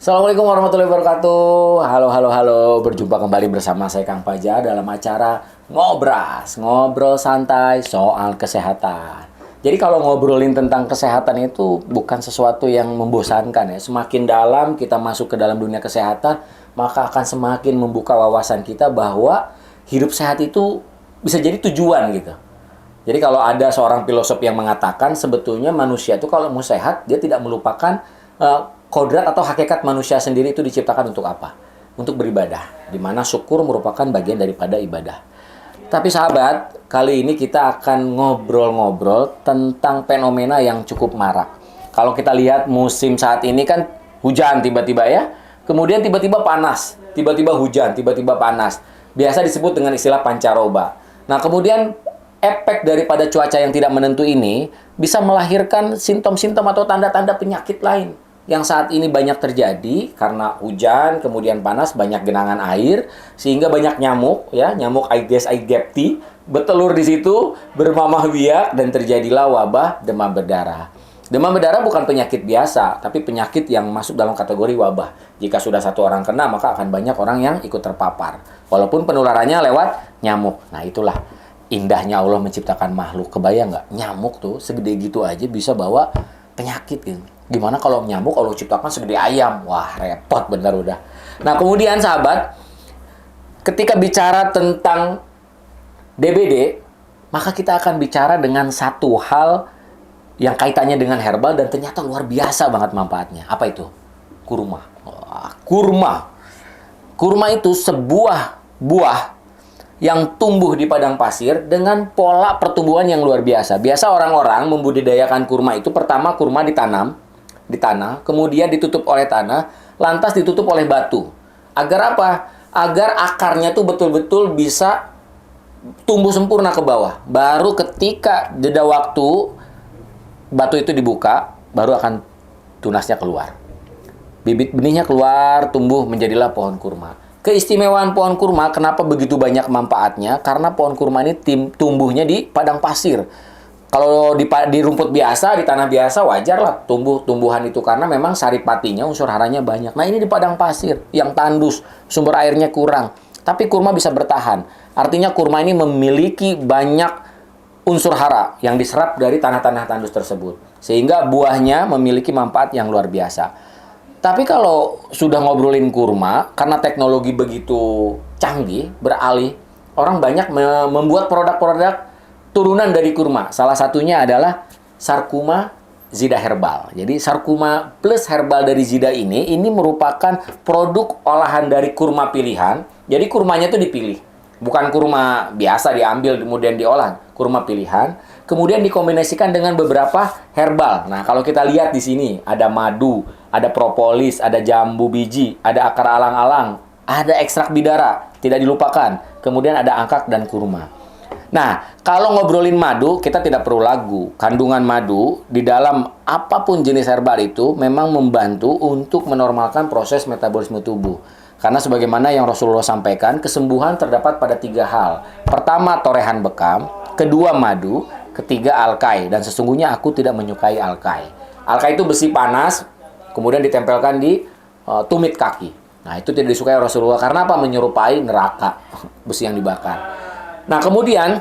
Assalamualaikum warahmatullahi wabarakatuh. Halo, halo, halo. Berjumpa kembali bersama saya Kang Fajar dalam acara Ngobras, ngobrol santai soal kesehatan. Jadi kalau ngobrolin tentang kesehatan itu bukan sesuatu yang membosankan ya. Semakin dalam kita masuk ke dalam dunia kesehatan, maka akan semakin membuka wawasan kita bahwa hidup sehat itu bisa jadi tujuan gitu. Jadi kalau ada seorang filosof yang mengatakan sebetulnya manusia itu kalau mau sehat, dia tidak melupakan kodrat atau hakikat manusia sendiri itu diciptakan untuk apa? Untuk beribadah. Di mana syukur merupakan bagian daripada ibadah. Tapi sahabat, kali ini kita akan ngobrol-ngobrol tentang fenomena yang cukup marak. Kalau kita lihat musim saat ini kan hujan tiba-tiba ya. Kemudian tiba-tiba panas, tiba-tiba hujan, tiba-tiba panas. Biasa disebut dengan istilah pancaroba. Nah, kemudian efek daripada cuaca yang tidak menentu ini bisa melahirkan simptom-simptom atau tanda-tanda penyakit lain yang saat ini banyak terjadi karena hujan, kemudian panas, banyak genangan air, sehingga banyak nyamuk, ya, nyamuk Aedes aegypti bertelur di situ, bermamah biak, dan terjadilah wabah demam berdarah. Demam berdarah bukan penyakit biasa, tapi penyakit yang masuk dalam kategori wabah. Jika sudah satu orang kena, maka akan banyak orang yang ikut terpapar. Walaupun penularannya lewat nyamuk. Nah, itulah indahnya Allah menciptakan makhluk. Kebayang nggak? Nyamuk tuh segede gitu aja bisa bawa penyakit gitu. Gimana kalau nyamuk Allah ciptakan segede ayam? Wah, repot bener udah. Nah, kemudian sahabat, ketika bicara tentang DBD, maka kita akan bicara dengan satu hal yang kaitannya dengan herbal dan ternyata luar biasa banget manfaatnya. Apa itu? Kurma. Wah, kurma. Kurma itu sebuah buah yang tumbuh di padang pasir dengan pola pertumbuhan yang luar biasa. Biasa orang-orang membudidayakan kurma itu pertama kurma ditanam di tanah, kemudian ditutup oleh tanah, lantas ditutup oleh batu. Agar apa? Agar akarnya tuh betul-betul bisa tumbuh sempurna ke bawah. Baru ketika jeda waktu batu itu dibuka, baru akan tunasnya keluar. Bibit benihnya keluar, tumbuh menjadilah pohon kurma. Keistimewaan pohon kurma, kenapa begitu banyak manfaatnya? Karena pohon kurma ini tumbuhnya di padang pasir. Kalau di rumput biasa, di tanah biasa, wajar lah tumbuh-tumbuhan itu. Karena memang saripatinya, unsur haranya banyak. Nah, ini di padang pasir, yang tandus, sumber airnya kurang. Tapi kurma bisa bertahan. Artinya kurma ini memiliki banyak unsur hara yang diserap dari tanah-tanah tandus tersebut. Sehingga buahnya memiliki manfaat yang luar biasa. Tapi kalau sudah ngobrolin kurma, karena teknologi begitu canggih, beralih, orang banyak membuat produk-produk turunan dari kurma. Salah satunya adalah Sarcuma Zida Herbal. Jadi Sarcuma plus herbal dari Zida ini merupakan produk olahan dari kurma pilihan. Jadi kurmanya itu dipilih. Bukan kurma biasa diambil kemudian diolah, kurma pilihan. Kemudian dikombinasikan dengan beberapa herbal. Nah, kalau kita lihat di sini ada madu, ada propolis, ada jambu biji, ada akar alang-alang, ada ekstrak bidara, tidak dilupakan. Kemudian ada angkat dan kurma. Nah, kalau ngobrolin madu, kita tidak perlu ragu. Kandungan madu di dalam apapun jenis herbal itu memang membantu untuk menormalkan proses metabolisme tubuh. Karena sebagaimana yang Rasulullah sampaikan, kesembuhan terdapat pada 3 hal. Pertama, torehan bekam. Kedua, madu. Ketiga, alkai. Dan sesungguhnya aku tidak menyukai alkai. Alkai itu besi panas, kemudian ditempelkan di tumit kaki. Nah, itu tidak disukai Rasulullah. Karena apa? Menyerupai neraka, besi yang dibakar. Nah, kemudian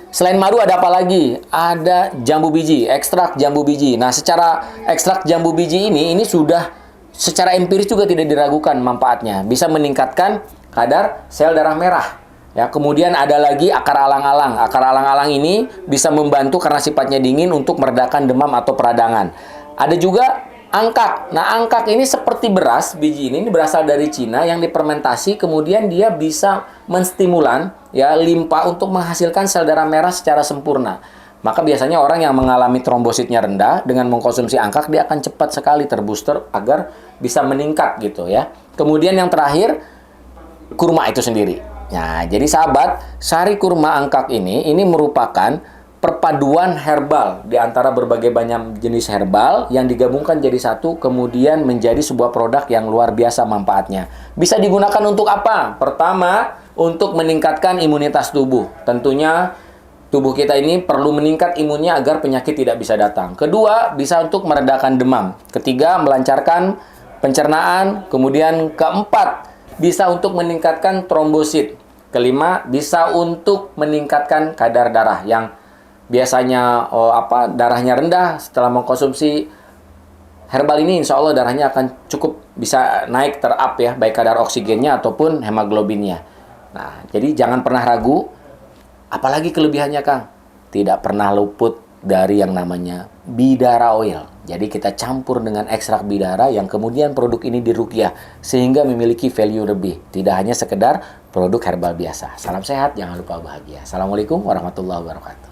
selain madu ada apa lagi? Ada jambu biji, ekstrak jambu biji. Nah, secara ekstrak jambu biji ini sudah secara empiris juga tidak diragukan manfaatnya. Bisa meningkatkan kadar sel darah merah. Ya, kemudian ada lagi akar alang-alang. Akar alang-alang ini bisa membantu karena sifatnya dingin untuk meredakan demam atau peradangan. Ada juga angkak. Nah, angkak ini seperti beras, biji ini berasal dari Cina yang difermentasi, kemudian dia bisa menstimulan ya limpa untuk menghasilkan sel darah merah secara sempurna. Maka biasanya orang yang mengalami trombositnya rendah dengan mengkonsumsi angkak dia akan cepat sekali terbooster agar bisa meningkat gitu ya. Kemudian yang terakhir kurma itu sendiri. Nah, jadi sahabat, sari kurma angkak ini merupakan perpaduan herbal di antara berbagai banyak jenis herbal yang digabungkan jadi satu kemudian menjadi sebuah produk yang luar biasa manfaatnya. Bisa digunakan untuk apa? Pertama, untuk meningkatkan imunitas tubuh. Tentunya tubuh kita ini perlu meningkat imunnya agar penyakit tidak bisa datang. Kedua, bisa untuk meredakan demam. Ketiga, melancarkan pencernaan. Kemudian keempat, bisa untuk meningkatkan trombosit. Kelima, bisa untuk meningkatkan kadar darah yang biasanya darahnya rendah. Setelah mengkonsumsi herbal ini, insya Allah darahnya akan cukup bisa naik terap ya, baik kadar oksigennya ataupun hemoglobinnya. Nah, jadi jangan pernah ragu. Apalagi kelebihannya, Kang, tidak pernah luput dari yang namanya bidara oil. Jadi kita campur dengan ekstrak bidara yang kemudian produk ini diruqyah sehingga memiliki value lebih. Tidak hanya sekedar produk herbal biasa. Salam sehat, jangan lupa bahagia. Assalamualaikum warahmatullahi wabarakatuh.